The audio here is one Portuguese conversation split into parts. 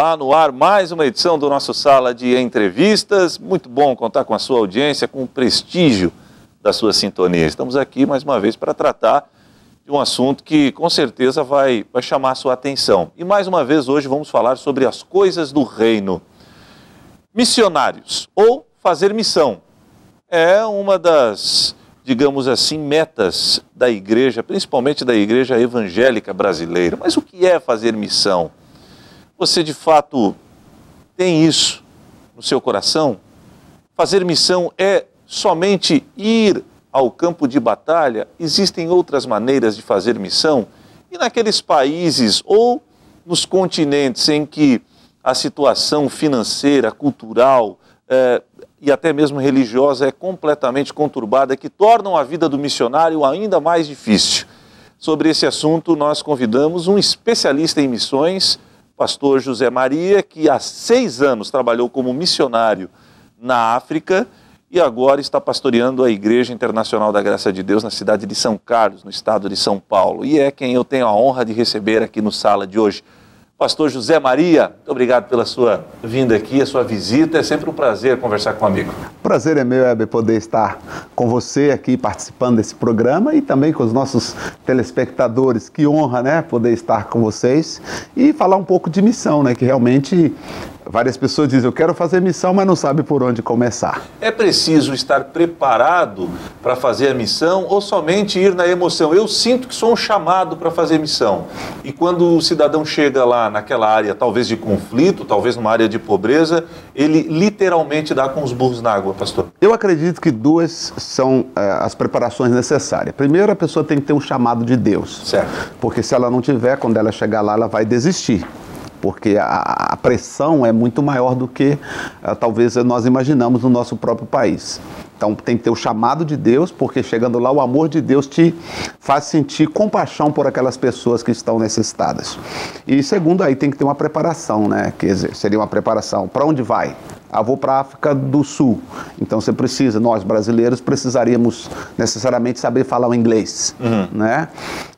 Olá, no ar mais uma edição do nosso Sala de Entrevistas. Muito bom contar com a sua audiência, com o prestígio da sua sintonia. Estamos aqui mais uma vez para tratar de um assunto que com certeza vai chamar a sua atenção. E mais uma vez hoje vamos falar sobre as coisas do reino. Missionários ou fazer missão é uma das, digamos assim, metas da igreja, principalmente da igreja evangélica brasileira. Mas o que é fazer missão? Você de fato tem isso no seu coração? Fazer missão é somente ir ao campo de batalha? Existem outras maneiras de fazer missão? E naqueles países ou nos continentes em que a situação financeira, cultural e até mesmo religiosa é completamente conturbada, que tornam a vida do missionário ainda mais difícil? Sobre esse assunto nós convidamos um especialista em missões, pastor José Maria, que há 6 anos trabalhou como missionário na África e agora está pastoreando a Igreja Internacional da Graça de Deus na cidade de São Carlos, no estado de São Paulo. E é quem eu tenho a honra de receber aqui no Sala de hoje. Pastor José Maria, muito obrigado pela sua vinda aqui, a sua visita. É sempre um prazer conversar com um amigo. Prazer é meu, Heber, poder estar com você aqui participando desse programa e também com os nossos telespectadores. Que honra, né, poder estar com vocês e falar um pouco de missão, né, que realmente várias pessoas dizem, eu quero fazer missão, mas não sabem por onde começar. É preciso estar preparado para fazer a missão ou somente ir na emoção? Eu sinto que sou um chamado para fazer missão. E quando o cidadão chega lá naquela área, talvez de conflito, talvez numa área de pobreza, ele literalmente dá com os burros na água, pastor? Eu acredito que 2 são as preparações necessárias. Primeiro, a pessoa tem que ter um chamado de Deus. Certo. Porque se ela não tiver, quando ela chegar lá, ela vai desistir. Porque a pressão é muito maior do que talvez nós imaginamos no nosso próprio país. Então tem que ter o chamado de Deus, porque chegando lá o amor de Deus te faz sentir compaixão por aquelas pessoas que estão necessitadas. E segundo, aí tem que ter uma preparação, né? Quer dizer, seria uma preparação. Para onde vai? Vou para a África do Sul. Então você precisa, nós brasileiros precisaríamos necessariamente saber falar o inglês, né?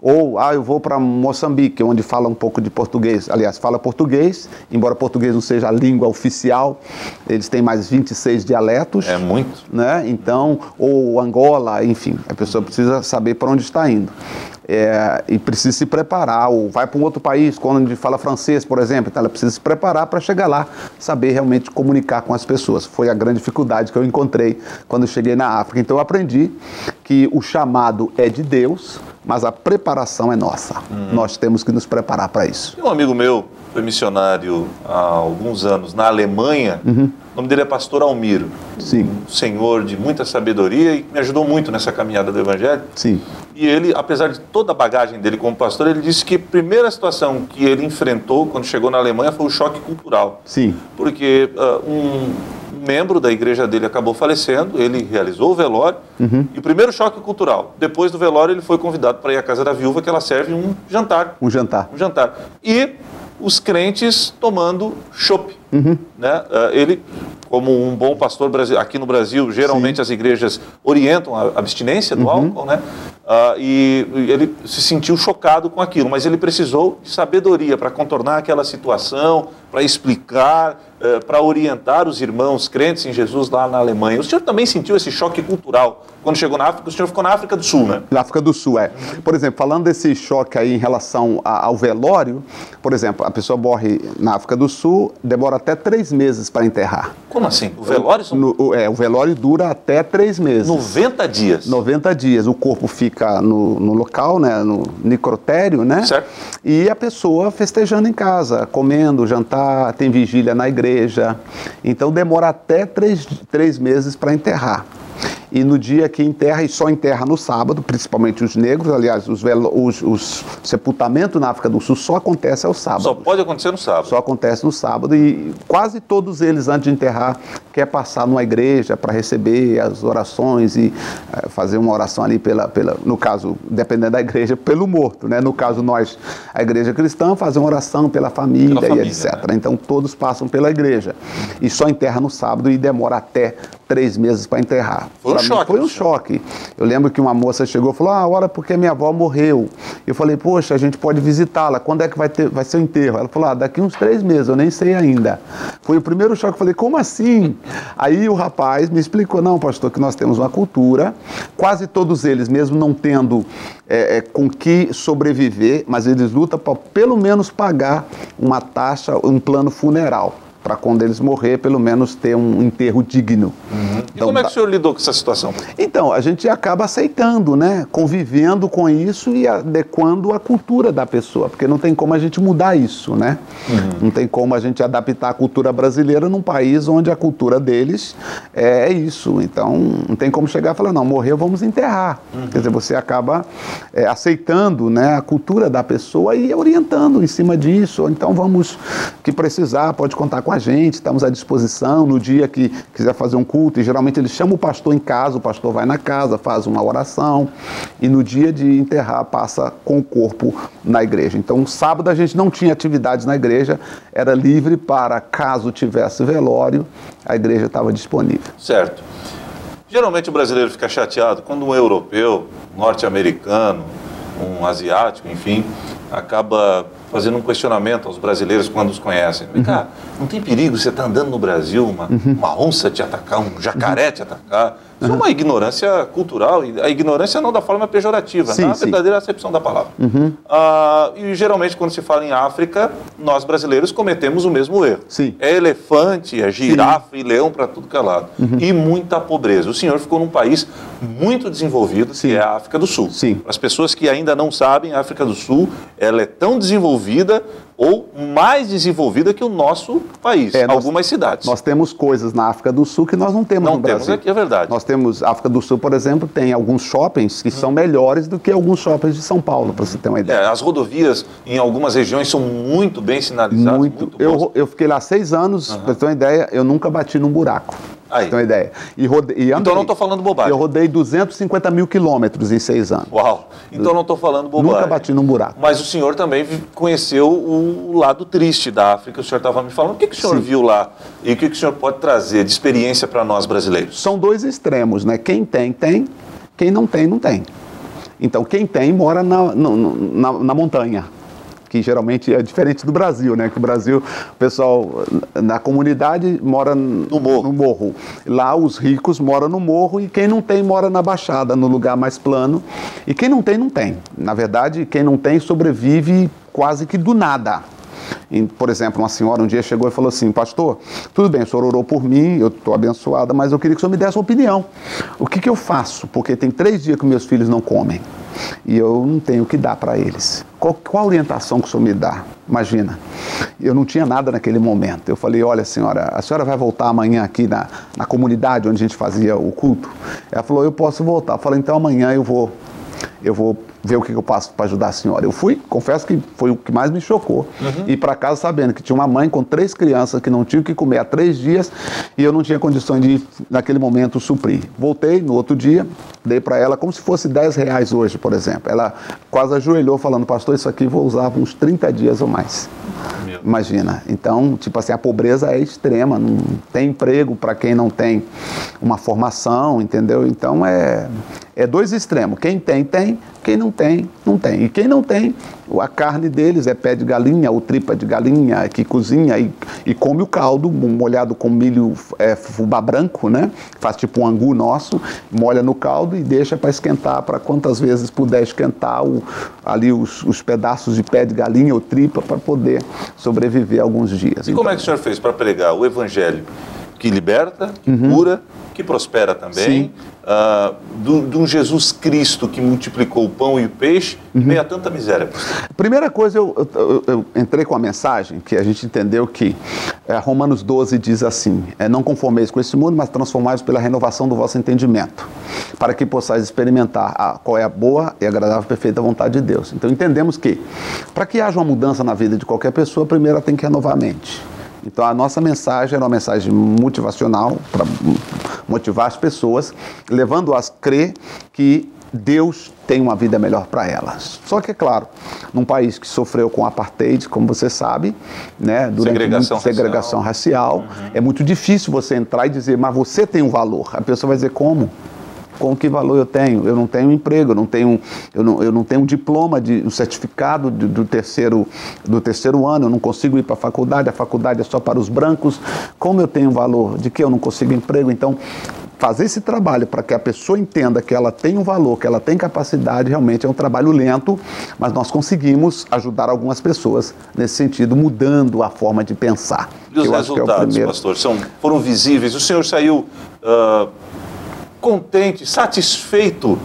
Ou, eu vou para Moçambique, onde fala um pouco de português. Aliás, fala português, embora português não seja a língua oficial, eles têm mais 26 dialetos. É muito. Né? Então, ou Angola, enfim, a pessoa precisa saber para onde está indo. E precisa se preparar, ou vai para um outro país, quando fala francês, por exemplo, então ela precisa se preparar para chegar lá, saber realmente comunicar com as pessoas. Foi a grande dificuldade que eu encontrei quando eu cheguei na África. Então eu aprendi que o chamado é de Deus, mas a preparação é nossa. Nós temos que nos preparar para isso. Um amigo meu foi missionário há alguns anos na Alemanha. O nome dele é pastor Almiro. Sim. Um senhor de muita sabedoria e me ajudou muito nessa caminhada do evangelho. Sim. E ele, apesar de toda a bagagem dele como pastor, ele disse que a primeira situação que ele enfrentou quando chegou na Alemanha foi o choque cultural. Sim. Porque um membro da igreja dele acabou falecendo, ele realizou o velório, e o primeiro choque cultural, depois do velório ele foi convidado para ir à casa da viúva, que ela serve um jantar. Um jantar. Um jantar. E os crentes tomando chopp. Né? Ele, como um bom pastor aqui no Brasil, geralmente as igrejas orientam a abstinência do álcool, né? E ele se sentiu chocado com aquilo, mas ele precisou de sabedoria para contornar aquela situação, para explicar, para orientar os irmãos crentes em Jesus lá na Alemanha. O senhor também sentiu esse choque cultural quando chegou na África? O senhor ficou na África do Sul, né? Na África do Sul, Por exemplo, falando desse choque aí em relação ao velório, por exemplo, a pessoa morre na África do Sul, demora até 3 meses para enterrar. Como assim? O velório? O velório dura até 3 meses. 90 dias? 90 dias. O corpo fica no local, né, no necrotério, né? Certo. E a pessoa festejando em casa, comendo, jantar, tem vigília na igreja. Então demora até 3 meses para enterrar. E no dia que enterra, e só enterra no sábado, principalmente os negros, aliás, os sepultamentos na África do Sul só acontece ao sábado. Só pode acontecer no sábado. Só acontece no sábado e quase todos eles, antes de enterrar, quer passar numa igreja para receber as orações e fazer uma oração ali no caso, dependendo da igreja, pelo morto, né? No caso nós, a igreja cristã, fazer uma oração pela família e etc. Né? Então todos passam pela igreja e só enterra no sábado e demora até 3 meses para enterrar. Foi um choque. Foi um choque. Eu lembro que uma moça chegou e falou, ora porque minha avó morreu. Eu falei, poxa, a gente pode visitá-la, quando é que vai ser o enterro? Ela falou, daqui uns 3 meses, eu nem sei ainda. Foi o primeiro choque, eu falei, como assim? Aí o rapaz me explicou, não, pastor, que nós temos uma cultura, quase todos eles, mesmo não tendo com que sobreviver, mas eles lutam para pelo menos pagar uma taxa, um plano funeral, para quando eles morrer, pelo menos ter um enterro digno. E como é que o senhor lidou com essa situação? Então, a gente acaba aceitando, né? Convivendo com isso e adequando a cultura da pessoa, porque não tem como a gente mudar isso, né? Não tem como a gente adaptar a cultura brasileira num país onde a cultura deles é isso. Então, não tem como chegar e falar, não, morreu, vamos enterrar. Quer dizer, você acaba aceitando, né, a cultura da pessoa e orientando em cima disso. Então, vamos, que precisar, pode contar com a gente, estamos à disposição no dia que quiser fazer um culto, e geralmente eles chamam o pastor em casa, o pastor vai na casa, faz uma oração, e no dia de enterrar passa com o corpo na igreja. Então, sábado a gente não tinha atividades na igreja, era livre para, caso tivesse velório, a igreja estava disponível. Certo. Geralmente o brasileiro fica chateado quando um europeu, norte-americano, um asiático, enfim, acaba fazendo um questionamento aos brasileiros quando os conhecem. Cara, não tem perigo você estar andando no Brasil, uma onça te atacar, um jacaré te atacar? Isso é uma ignorância cultural, e a ignorância não da forma pejorativa, na verdadeira acepção da palavra. E geralmente quando se fala em África, nós brasileiros cometemos o mesmo erro. É elefante, é girafa e leão para tudo que é lado. E muita pobreza. O senhor ficou num país muito desenvolvido, que é a África do Sul. Para as pessoas que ainda não sabem, a África do Sul ela é tão desenvolvida ou mais desenvolvida que o nosso país, algumas cidades. Nós temos coisas na África do Sul que nós não temos no Brasil. Não temos aqui, é verdade. Nós temos, a África do Sul, por exemplo, tem alguns shoppings que são melhores do que alguns shoppings de São Paulo, para você ter uma ideia. As rodovias em algumas regiões são muito bem sinalizadas. Muito eu fiquei lá 6 anos, para você ter uma ideia, eu nunca bati num buraco. Pra ter uma ideia. Então não estou falando bobagem. Eu rodei 250 mil quilômetros em 6 anos. Uau! Então não estou falando bobagem. Nunca bati num buraco. Mas o senhor também conheceu o lado triste da África, o senhor estava me falando. O que o senhor viu lá e o que o senhor pode trazer de experiência para nós brasileiros? São 2 extremos, né? Quem tem, tem. Quem não tem, não tem. Então, quem tem mora na montanha, que geralmente é diferente do Brasil, né? Que o Brasil, o pessoal na comunidade mora no morro. Lá os ricos moram no morro e quem não tem mora na baixada, no lugar mais plano. E quem não tem, não tem. Na verdade, quem não tem sobrevive quase que do nada. Por exemplo, uma senhora um dia chegou e falou assim, pastor, tudo bem, o senhor orou por mim, eu estou abençoada, mas eu queria que o senhor me desse uma opinião. O que eu faço? Porque tem 3 dias que meus filhos não comem e eu não tenho o que dar para eles. Qual a orientação que o senhor me dá? Imagina, eu não tinha nada naquele momento. Eu falei, olha senhora, a senhora vai voltar amanhã aqui na comunidade onde a gente fazia o culto? Ela falou, eu posso voltar. Eu falei, então amanhã eu vou ver o que eu passo para ajudar a senhora. Eu fui, confesso que foi o que mais me chocou. Ir para casa sabendo que tinha uma mãe com 3 crianças que não tinham o que comer há 3 dias e eu não tinha condições de, naquele momento, suprir. Voltei no outro dia, dei para ela como se fosse R$10 hoje, por exemplo. Ela quase ajoelhou falando, pastor, isso aqui vou usar uns 30 dias ou mais. Imagina. Então, tipo assim, a pobreza é extrema, não tem emprego para quem não tem uma formação, entendeu? Então, é 2 extremos. Quem tem, tem. Quem não tem, não tem. E quem não tem, a carne deles é pé de galinha ou tripa de galinha, que cozinha e come o caldo, molhado com milho fubá branco, né? Faz tipo um angu nosso, molha no caldo e deixa para esquentar, para quantas vezes puder esquentar ali os pedaços de pé de galinha ou tripa para poder sobreviver alguns dias. E como é que o senhor fez para pregar o evangelho que liberta, que cura, que prospera também, de um Jesus Cristo que multiplicou o pão e o peixe, meio a tanta miséria? Primeira coisa, eu entrei com a mensagem que a gente entendeu que Romanos 12 diz assim, não conformeis com esse mundo, mas transformai-vos pela renovação do vosso entendimento, para que possais experimentar qual é a boa e agradável e perfeita vontade de Deus. Então entendemos que, para que haja uma mudança na vida de qualquer pessoa, primeiro ela tem que renovar a mente. Então a nossa mensagem era uma mensagem motivacional para motivar as pessoas, levando-as a crer que Deus tem uma vida melhor para elas. Só que, é claro, num país que sofreu com apartheid, como você sabe, né, durante segregação racial, é muito difícil você entrar e dizer, mas você tem um valor. A pessoa vai dizer, como? Com que valor eu tenho? Eu não tenho emprego, eu não tenho um diploma, um certificado do terceiro ano, eu não consigo ir para a faculdade é só para os brancos. Como eu tenho valor? De que eu não consigo emprego? Então, fazer esse trabalho para que a pessoa entenda que ela tem um valor, que ela tem capacidade, realmente é um trabalho lento, mas nós conseguimos ajudar algumas pessoas nesse sentido, mudando a forma de pensar. E os resultados, pastor, foram visíveis? O senhor saiu contente, satisfeito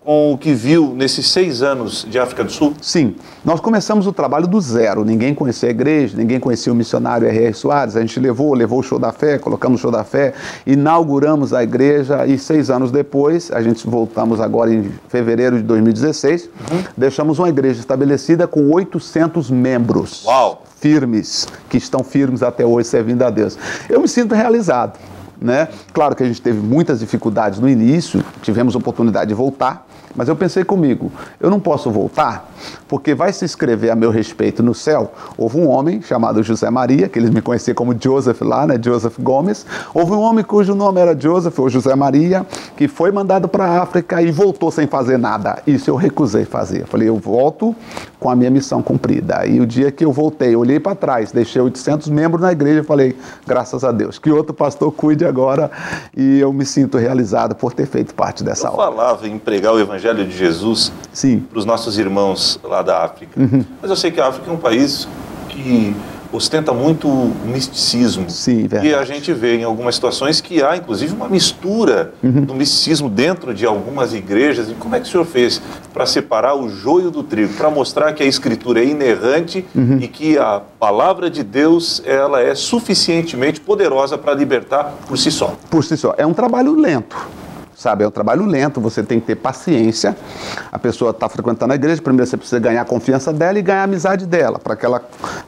com o que viu nesses 6 anos de África do Sul? Sim. Nós começamos o trabalho do zero. Ninguém conhecia a igreja, ninguém conhecia o missionário R.R. Soares. A gente levou o Show da Fé, colocamos o Show da Fé, inauguramos a igreja e 6 anos depois, a gente voltamos agora em fevereiro de 2016, deixamos uma igreja estabelecida com 800 membros. Uau! Firmes, que estão firmes até hoje servindo a Deus. Eu me sinto realizado, né? Claro que a gente teve muitas dificuldades no início, tivemos oportunidade de voltar, mas eu pensei comigo, eu não posso voltar, porque vai se escrever a meu respeito no céu. Houve um homem chamado José Maria, que eles me conheciam como Joseph lá, né? Joseph Gomes. Houve um homem cujo nome era Joseph, ou José Maria, que foi mandado para a África e voltou sem fazer nada. Isso eu recusei fazer. Eu falei, eu volto com a minha missão cumprida. E o dia que eu voltei, eu olhei para trás, deixei 800 membros na igreja e falei, graças a Deus, que outro pastor cuide agora, e eu me sinto realizado por ter feito parte dessa obra. Eu falava em pregar o Evangelho de Jesus para os nossos irmãos lá da África. Mas eu sei que a África é um país que ostenta muito o misticismo. Sim, verdade. E a gente vê em algumas situações que há, inclusive, uma mistura do misticismo dentro de algumas igrejas. E como é que o senhor fez para separar o joio do trigo, para mostrar que a Escritura é inerrante e que a palavra de Deus ela é suficientemente poderosa para libertar por si só? Por si só. É um trabalho lento. Sabe, é um trabalho lento, você tem que ter paciência. A pessoa está frequentando a igreja, primeiro você precisa ganhar a confiança dela e ganhar a amizade dela, para que ela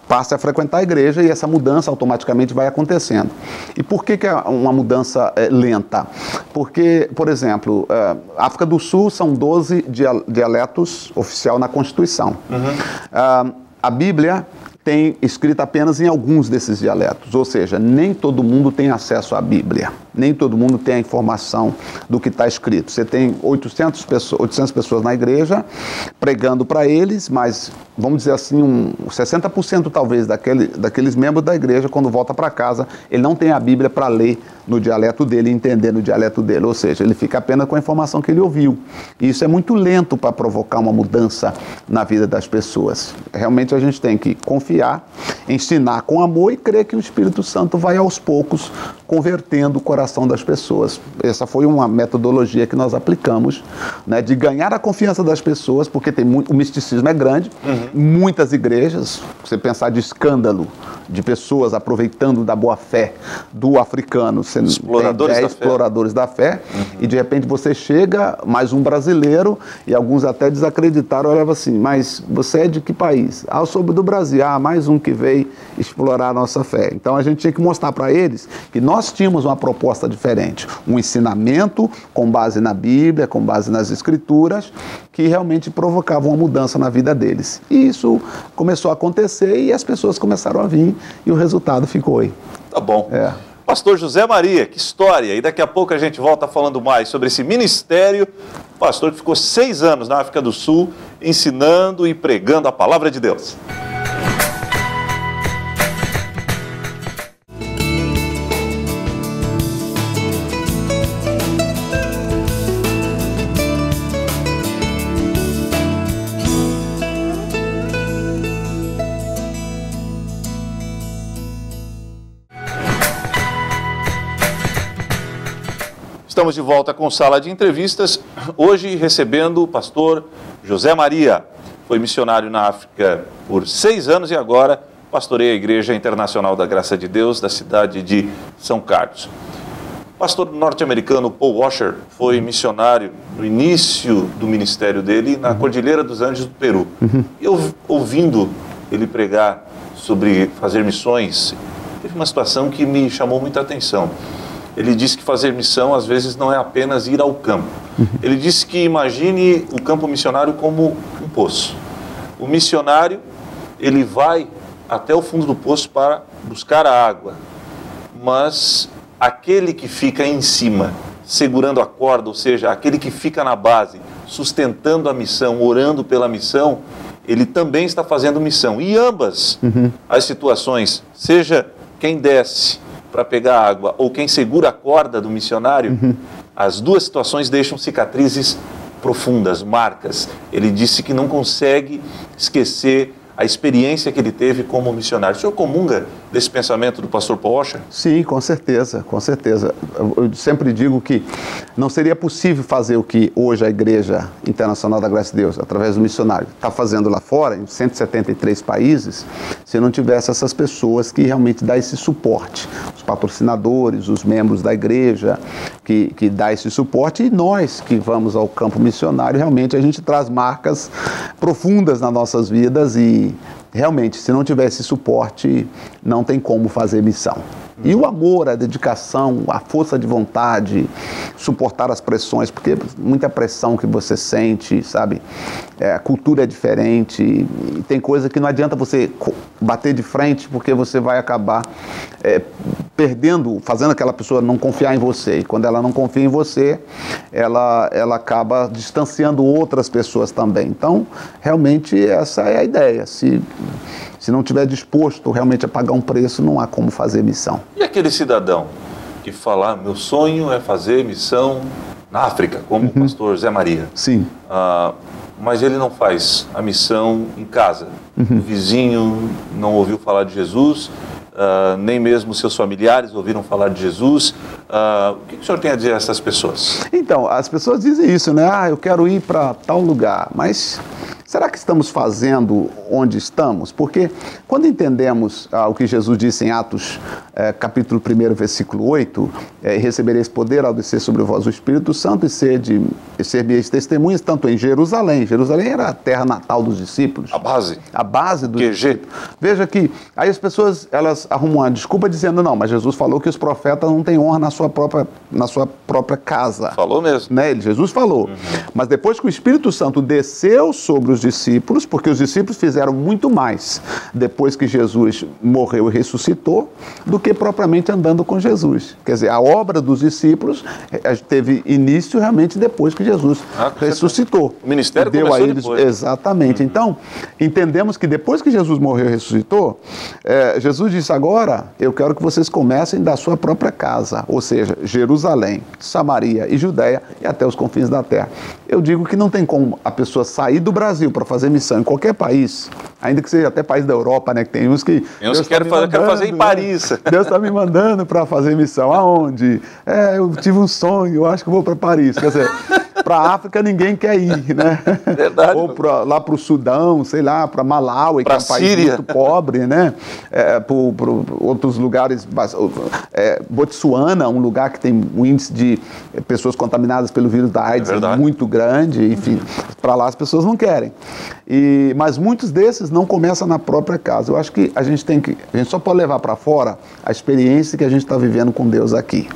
passe a frequentar a igreja e essa mudança automaticamente vai acontecendo. E por que é uma mudança lenta? Porque, por exemplo, África do Sul são 12 dialetos oficial na Constituição. A Bíblia tem escrita apenas em alguns desses dialetos, ou seja, nem todo mundo tem acesso à Bíblia, nem todo mundo tem a informação do que está escrito. Você tem 800 pessoas na igreja pregando para eles, mas vamos dizer assim, 60% talvez daqueles membros da igreja, quando volta para casa, ele não tem a Bíblia para ler no dialeto dele e entender no dialeto dele, ou seja, ele fica apenas com a informação que ele ouviu. E isso é muito lento para provocar uma mudança na vida das pessoas. Realmente a gente tem que confiar, ensinar com amor e crer que o Espírito Santo vai aos poucos convertendo o coração das pessoas. Essa foi uma metodologia que nós aplicamos, né, de ganhar a confiança das pessoas, porque o misticismo é grande, muitas igrejas, você pensar de escândalo, de pessoas aproveitando da boa fé do africano, sendo exploradores da fé, e de repente você chega, mais um brasileiro, e alguns até desacreditaram, olhavam assim, mas você é de que país? Ah, eu sou do Brasil. Ah, mais um que veio explorar a nossa fé. Então a gente tinha que mostrar para eles que nós tínhamos uma proposta diferente, um ensinamento com base na Bíblia, com base nas Escrituras, que realmente provocava uma mudança na vida deles. E isso começou a acontecer e as pessoas começaram a vir e o resultado ficou aí. Tá bom. Pastor José Maria, que história! E daqui a pouco a gente volta falando mais sobre esse ministério, pastor que ficou 6 anos na África do Sul, ensinando e pregando a palavra de Deus. Estamos de volta com Sala de Entrevistas, hoje recebendo o pastor José Maria. Foi missionário na África por 6 anos e agora pastoreia a Igreja Internacional da Graça de Deus da cidade de São Carlos. O pastor norte-americano Paul Washer foi missionário no início do ministério dele na Cordilheira dos Andes do Peru. E eu, ouvindo ele pregar sobre fazer missões, teve uma situação que me chamou muita atenção. Ele disse que fazer missão, às vezes, não é apenas ir ao campo. Ele disse que imagine o campo missionário como um poço. O missionário, ele vai até o fundo do poço para buscar a água. Mas aquele que fica em cima, segurando a corda, ou seja, aquele que fica na base, sustentando a missão, orando pela missão, ele também está fazendo missão. E ambas as situações, seja quem desce para pegar água ou quem segura a corda do missionário, as duas situações deixam cicatrizes profundas, marcas. Ele disse que não consegue esquecer a experiência que ele teve como missionário. O senhor comunga desse pensamento do pastor Paul Washer? Sim, com certeza, com certeza. Eu sempre digo que não seria possível fazer o que hoje a Igreja Internacional da Graça de Deus, através do missionário, está fazendo lá fora, em 173 países, se não tivesse essas pessoas que realmente dão esse suporte. Os patrocinadores, os membros da igreja que dá esse suporte, e nós que vamos ao campo missionário, realmente a gente traz marcas profundas nas nossas vidas e realmente, se não tivesse suporte, não tem como fazer missão. E o amor, a dedicação, a força de vontade, suportar as pressões, porque muita pressão que você sente, sabe? A cultura é diferente, e tem coisa que não adianta você bater de frente, porque você vai acabar perdendo, fazendo aquela pessoa não confiar em você. E quando ela não confia em você, ela acaba distanciando outras pessoas também. Então, realmente, essa é a ideia. Se não estiver disposto realmente a pagar um preço, não há como fazer missão. E aquele cidadão que fala, meu sonho é fazer missão na África, como o pastor Zé Maria. Sim. Mas ele não faz a missão em casa. O vizinho não ouviu falar de Jesus, nem mesmo seus familiares ouviram falar de Jesus. O que o senhor tem a dizer a essas pessoas? Então, as pessoas dizem isso, né? Eu quero ir para tal lugar, mas será que estamos fazendo onde estamos? Porque quando entendemos o que Jesus disse em Atos, capítulo 1, versículo 8, recebereis poder ao descer sobre vós o Espírito Santo e ser-me-eis testemunhas, tanto em Jerusalém. Jerusalém era a terra natal dos discípulos. A base. A base do QG. Veja que aí as pessoas, elas arrumam uma desculpa dizendo, não, mas Jesus falou que os profetas não têm honra na sua própria casa. Falou mesmo. Né? Jesus falou. Mas depois que o Espírito Santo desceu sobre os discípulos, porque os discípulos fizeram muito mais depois que Jesus morreu e ressuscitou, do que propriamente andando com Jesus. Quer dizer, a obra dos discípulos teve início realmente depois que Jesus ressuscitou. O ministério deu começou a eles, depois. Exatamente. Então, entendemos que depois que Jesus morreu e ressuscitou, Jesus disse, agora eu quero que vocês comecem da sua própria casa, ou seja, Jerusalém, Samaria e Judéia e até os confins da terra. Eu digo que não tem como a pessoa sair do Brasil para fazer missão em qualquer país, ainda que seja até país da Europa, né? Que tem uns que... Tem uns que quero fazer em Paris. Né? Deus está me mandando para fazer missão. Aonde? Eu tive um sonho, eu acho que vou para Paris. Quer dizer, para a África ninguém quer ir, né? Verdade. Ou lá para o Sudão, sei lá, para Malawi, que é um país Síria. muito pobre, né? Para outros lugares, Botsuana, um lugar que tem um índice de pessoas contaminadas pelo vírus da AIDS muito grande, enfim, para lá as pessoas não querem. Mas muitos desses não começam na própria casa. Eu acho que a gente só pode levar para fora a experiência que a gente está vivendo com Deus aqui.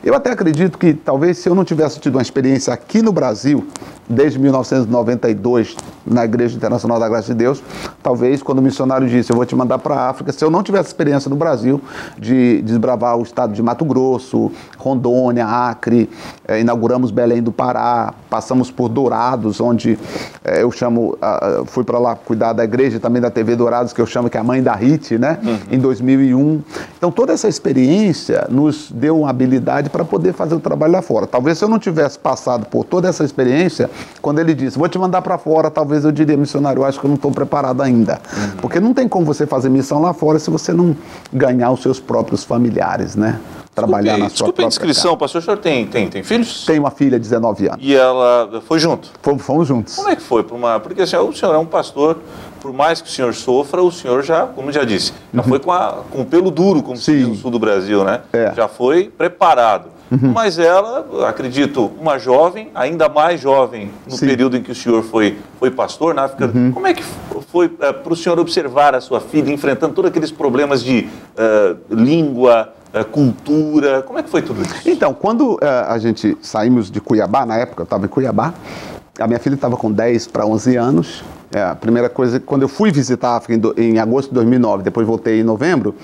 Eu até acredito que talvez se eu não tivesse tido uma experiência aqui no Brasil, desde 1992, na Igreja Internacional da Graça de Deus, talvez quando o missionário disse, eu vou te mandar para a África, se eu não tivesse experiência no Brasil de desbravar o estado de Mato Grosso, Rondônia, Acre, inauguramos Belém do Pará, passamos por Dourados, onde fui para lá cuidar da igreja e também da TV Dourados, que eu chamo que é a mãe da HIT, né? Em 2001. Então toda essa experiência nos deu uma habilidade para poder fazer o trabalho lá fora. Talvez se eu não tivesse passado por toda essa experiência, quando ele disse, vou te mandar para fora, talvez eu diria, missionário, eu acho que eu não estou preparado ainda. Porque não tem como você fazer missão lá fora se você não ganhar os seus próprios familiares, né? Trabalhar na sua própria a inscrição, pastor, o senhor tem filhos? Tenho uma filha de 19 anos. E ela foi junto? Fomos juntos. Como é que foi? Porque assim, o senhor é um pastor, por mais que o senhor sofra, o senhor já, como já disse, já foi com o pelo duro, como se diz no sul do Brasil, né? Já foi preparado. Mas ela, acredito, uma jovem, ainda mais jovem, no período em que o senhor foi pastor na África, como é que foi para o senhor observar a sua filha enfrentando todos aqueles problemas de língua, cultura, como é que foi tudo isso? Então, quando a gente saímos de Cuiabá, na época eu estava em Cuiabá, a minha filha estava com 10 para 11 anos, A primeira coisa, quando eu fui visitar a África em agosto de 2009, depois voltei em novembro,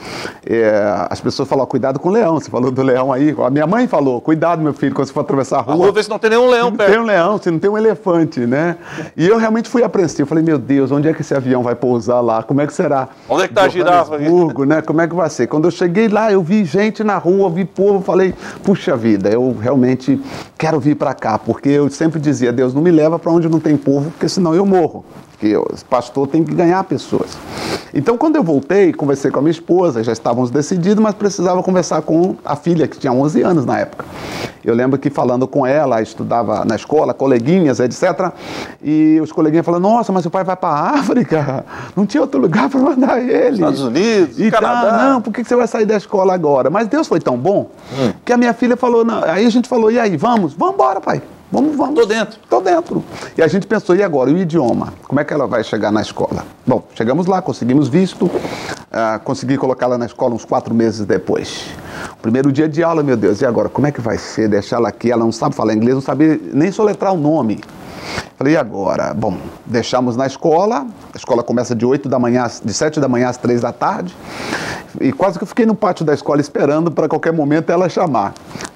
as pessoas falaram, cuidado com o leão, você falou do leão aí. A minha mãe falou, cuidado, meu filho, quando você for atravessar a rua... Vou ver se não tem nenhum leão perto. Tem um leão, se não tem um elefante, né? E eu realmente fui apreensivo. Eu falei, meu Deus, onde é que esse avião vai pousar lá? Como é que será? Onde é que tá a girafa? Né? Como é que vai ser? Quando eu cheguei lá, eu vi gente na rua, vi povo, falei, puxa vida, eu realmente quero vir para cá, porque eu sempre dizia, Deus, não me leva para onde não tem povo, porque senão eu morro. Porque o pastor tem que ganhar pessoas. Então, quando eu voltei, conversei com a minha esposa, já estávamos decididos, mas precisava conversar com a filha, que tinha 11 anos na época. Eu lembro que falando com ela, estudava na escola, coleguinhas, etc. E os coleguinhas falando, nossa, mas o pai vai para a África, não tinha outro lugar para mandar ele. Estados Unidos, então, Canadá. Não, por que você vai sair da escola agora? Mas Deus foi tão bom, que a minha filha falou, não, aí a gente falou, e aí, vamos embora, pai. Vamos. Tô dentro. Tô dentro. E a gente pensou, e agora? E o idioma? Como é que ela vai chegar na escola? Bom, chegamos lá, conseguimos visto, consegui colocá-la na escola uns 4 meses depois. O primeiro dia de aula, meu Deus, e agora? Como é que vai ser? Deixar ela aqui, ela não sabe falar inglês, não sabe nem soletrar o nome. Falei, e agora? Bom, deixamos na escola, a escola começa de 7 da manhã às 3 da tarde, e quase que eu fiquei no pátio da escola esperando para qualquer momento ela chamar.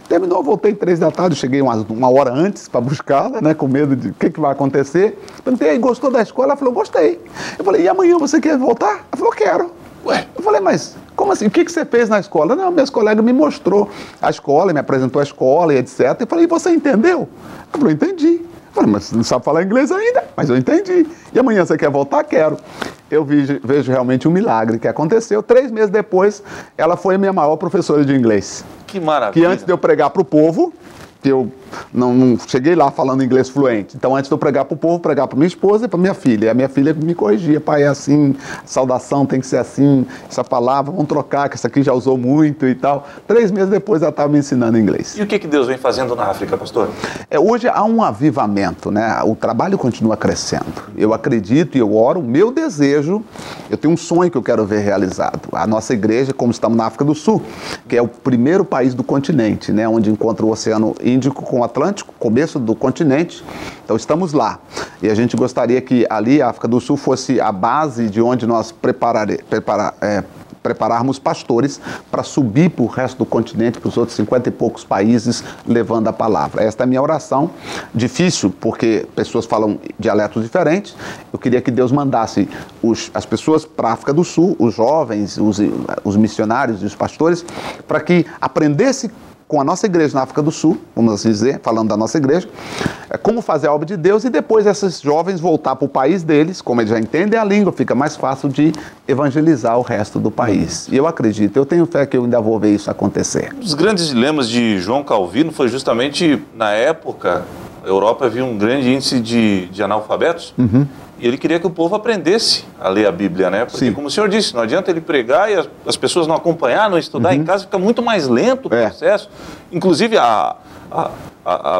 Terminou, voltei 3 da tarde, cheguei uma hora antes para buscá-la, né, com medo de o que vai acontecer. Perguntei, gostou da escola? Ela falou, gostei. Eu falei, e amanhã você quer voltar? Ela falou, quero. Ué, eu falei, mas como assim? O que você fez na escola? Não, meus colegas me mostrou a escola, me apresentou a escola e etc. Eu falei, e você entendeu? Ela falou, entendi. Eu falei, mas você não sabe falar inglês ainda? Mas eu entendi. E amanhã você quer voltar? Quero. Eu vejo realmente um milagre que aconteceu. 3 meses depois, ela foi a minha maior professora de inglês. Que maravilha. Que antes de eu pregar para o povo, que eu não cheguei lá falando inglês fluente. Então, antes de eu pregar para o povo, pregar para minha esposa e para minha filha. E a minha filha me corrigia, pai, é assim, saudação tem que ser assim, essa palavra, vamos trocar, que essa aqui já usou muito e tal. 3 meses depois, ela estava me ensinando inglês. E o que Deus vem fazendo na África, pastor? Hoje há um avivamento, né? O trabalho continua crescendo. Eu acredito e eu oro, o meu desejo, eu tenho um sonho que eu quero ver realizado. A nossa igreja, como estamos na África do Sul, que é o primeiro país do continente, né? Onde encontra o Oceano Índico com o Atlântico, começo do continente. Então estamos lá. E a gente gostaria que ali a África do Sul fosse a base de onde nós prepararmos pastores para subir para o resto do continente, para os outros 50 e poucos países, levando a palavra. Esta é a minha oração. Difícil, porque pessoas falam dialetos diferentes. Eu queria que Deus mandasse as pessoas para a África do Sul, os jovens, os missionários e os pastores, para que aprendesse com a nossa igreja na África do Sul, vamos assim dizer, falando da nossa igreja, como fazer a obra de Deus e depois esses jovens voltar para o país deles, como eles já entendem a língua, fica mais fácil de evangelizar o resto do país. E eu acredito, eu tenho fé que eu ainda vou ver isso acontecer. Um dos grandes dilemas de João Calvino foi justamente, na época, a Europa havia um grande índice de analfabetos, e ele queria que o povo aprendesse a ler a Bíblia, né? Porque, como o senhor disse, não adianta ele pregar e as pessoas não acompanhar, não estudar em casa, fica muito mais lento o processo. Inclusive,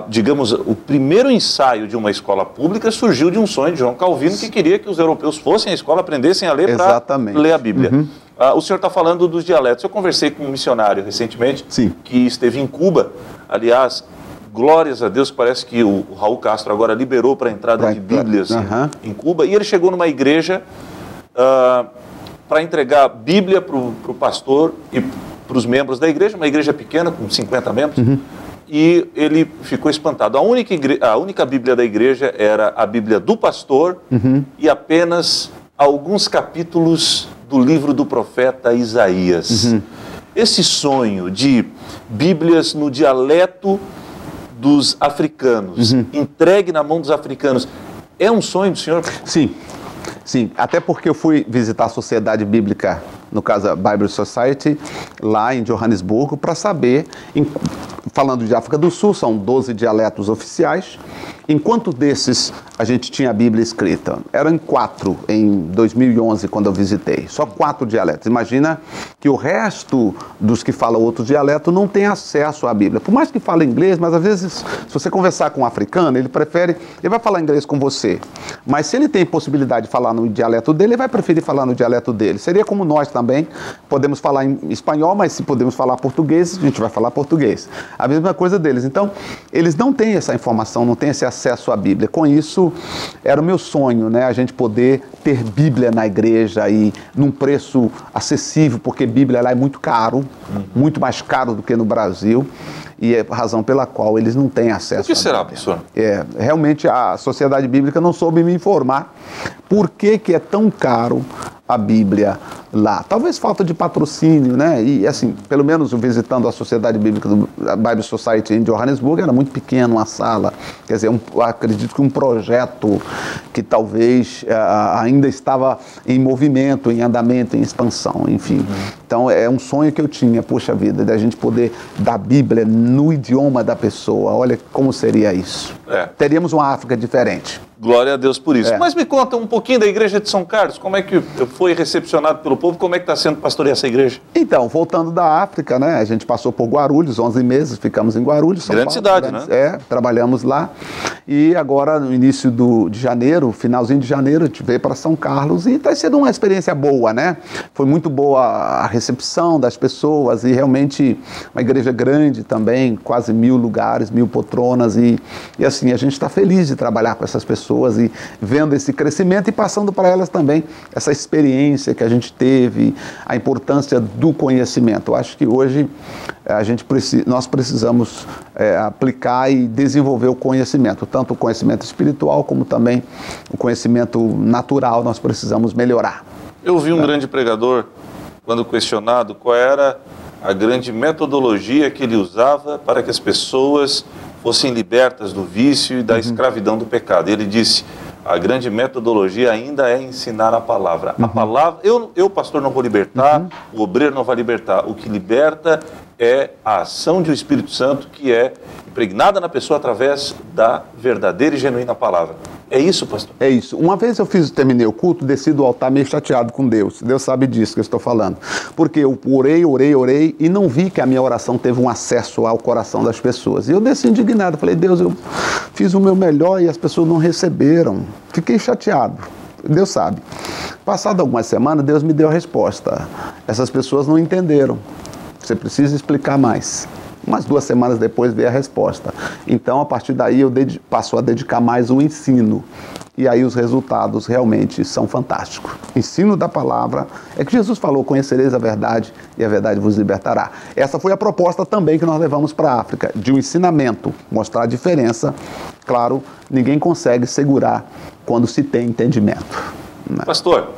digamos, o primeiro ensaio de uma escola pública surgiu de um sonho de João Calvino, que queria que os europeus fossem à escola, aprendessem a ler para ler a Bíblia. O senhor está falando dos dialetos. Eu conversei com um missionário recentemente, que esteve em Cuba. Aliás, glórias a Deus, parece que o Raul Castro agora liberou para a entrada de Bíblias em Cuba. E ele chegou numa igreja para entregar Bíblia para o pastor e para os membros da igreja, uma igreja pequena, com 50 membros. E ele ficou espantado. A única Bíblia da igreja era a Bíblia do pastor e apenas alguns capítulos do livro do profeta Isaías. Esse sonho de Bíblias no dialeto dos africanos, entregue na mão dos africanos, é um sonho do senhor? Sim, até porque eu fui visitar a Sociedade Bíblica, no caso a Bible Society, lá em Johannesburgo, para saber, falando de África do Sul, são 12 dialetos oficiais, enquanto desses a gente tinha a Bíblia escrita? Eram 4 em 2011, quando eu visitei, só 4 dialetos. Imagina que o resto dos que falam outro dialeto não tem acesso à Bíblia. Por mais que fale inglês, mas às vezes, se você conversar com um africano, ele vai falar inglês com você, mas se ele tem possibilidade de falar no dialeto dele, ele vai preferir falar no dialeto dele. Seria como nós também, podemos falar em espanhol, mas se podemos falar português, a gente vai falar português. a mesma coisa deles. Então, eles não têm essa informação, não têm esse acesso à Bíblia. Com isso, era o meu sonho, né? A gente poder ter Bíblia na igreja e num preço acessível, porque Bíblia lá é muito caro, muito mais caro do que no Brasil. E é a razão pela qual eles não têm acesso. O que será, professor? Realmente a Sociedade Bíblica não soube me informar por que é tão caro a Bíblia lá. Talvez falta de patrocínio, né? E assim, pelo menos visitando a Sociedade Bíblica do Bible Society em Johannesburg, era muito pequena uma sala. Quer dizer, acredito que um projeto que talvez ainda estava em movimento, em andamento, em expansão, enfim. Então é um sonho que eu tinha, poxa vida, da gente poder dar Bíblia no idioma da pessoa. Olha como seria isso. Teríamos uma África diferente. Glória a Deus por isso. Mas me conta um pouquinho da igreja de São Carlos, como é que foi recepcionado pelo povo, como é que está sendo pastorear essa igreja? Então, voltando da África, né, a gente passou por Guarulhos, 11 meses, ficamos em Guarulhos. Grande cidade, né? Trabalhamos lá e agora no início de janeiro, finalzinho de janeiro, a gente veio para São Carlos e está sendo uma experiência boa, né? Foi muito boa a recepção das pessoas e realmente uma igreja grande também, quase 1000 lugares, 1000 poltronas e assim, a gente está feliz de trabalhar com essas pessoas e vendo esse crescimento e passando para elas também essa experiência que a gente teve, a importância do conhecimento. Eu acho que hoje nós precisamos aplicar e desenvolver o conhecimento, tanto o conhecimento espiritual como também o conhecimento natural, nós precisamos melhorar. Eu vi um grande pregador, quando questionado qual era a grande metodologia que ele usava para que as pessoas fossem libertas do vício e da escravidão do pecado. Ele disse, a grande metodologia ainda é ensinar a palavra. A palavra, eu pastor, não vou libertar, o obreiro não vai libertar. O que liberta é a ação do Espírito Santo, que é impregnada na pessoa através da verdadeira e genuína palavra. É isso, pastor? É isso. Uma vez terminei o culto, desci do altar meio chateado com Deus. Deus sabe disso que eu estou falando. Porque eu orei e não vi que a minha oração teve um acesso ao coração das pessoas. E eu desci indignado. Falei, Deus, eu fiz o meu melhor e as pessoas não receberam. Fiquei chateado. Deus sabe. Passado algumas semanas, Deus me deu a resposta. Essas pessoas não entenderam. Você precisa explicar mais. Umas 2 semanas depois veio a resposta. Então, a partir daí, eu passo a dedicar mais o ensino. E aí os resultados realmente são fantásticos. Ensino da palavra, é que Jesus falou, conhecereis a verdade e a verdade vos libertará. Essa foi a proposta também que nós levamos para a África, de um ensinamento, mostrar a diferença. Claro, ninguém consegue segurar quando se tem entendimento. Né? Pastor,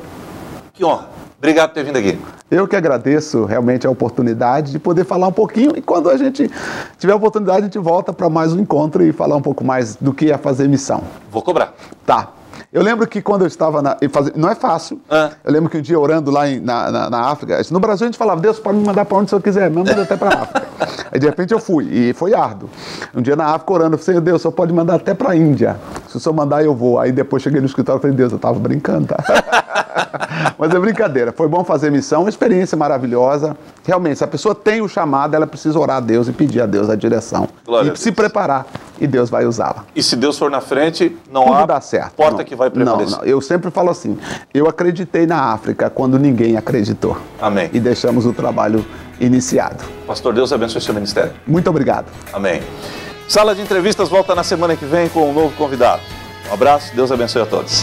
que honra. Obrigado por ter vindo aqui. Eu que agradeço realmente a oportunidade de poder falar um pouquinho e quando a gente tiver a oportunidade a gente volta para mais um encontro e falar um pouco mais do que é fazer missão. Vou cobrar. Tá. Eu lembro que quando eu estava não é fácil. Eu lembro que um dia orando lá na África, no Brasil a gente falava, Deus pode me mandar para onde o Senhor quiser, me manda até para a África. Aí de repente eu fui e foi árduo. Um dia na África orando, eu falei, Deus, o Senhor pode mandar até para a Índia. Se o Senhor mandar eu vou. Aí depois cheguei no escritório e falei, Deus, eu estava brincando, tá? Mas é brincadeira, foi bom fazer missão, uma experiência maravilhosa. Realmente, se a pessoa tem o chamado, ela precisa orar a Deus e pedir a Deus a direção. Glória e a Deus. Se preparar, e Deus vai usá-la. E se Deus for na frente, não tudo há dá certo. porta não, que vai prevalecer. Não, eu sempre falo assim, eu acreditei na África quando ninguém acreditou. Amém. E deixamos o trabalho iniciado. Pastor, Deus abençoe o seu ministério. Muito obrigado. Amém. Sala de Entrevistas volta na semana que vem com um novo convidado. Um abraço, Deus abençoe a todos.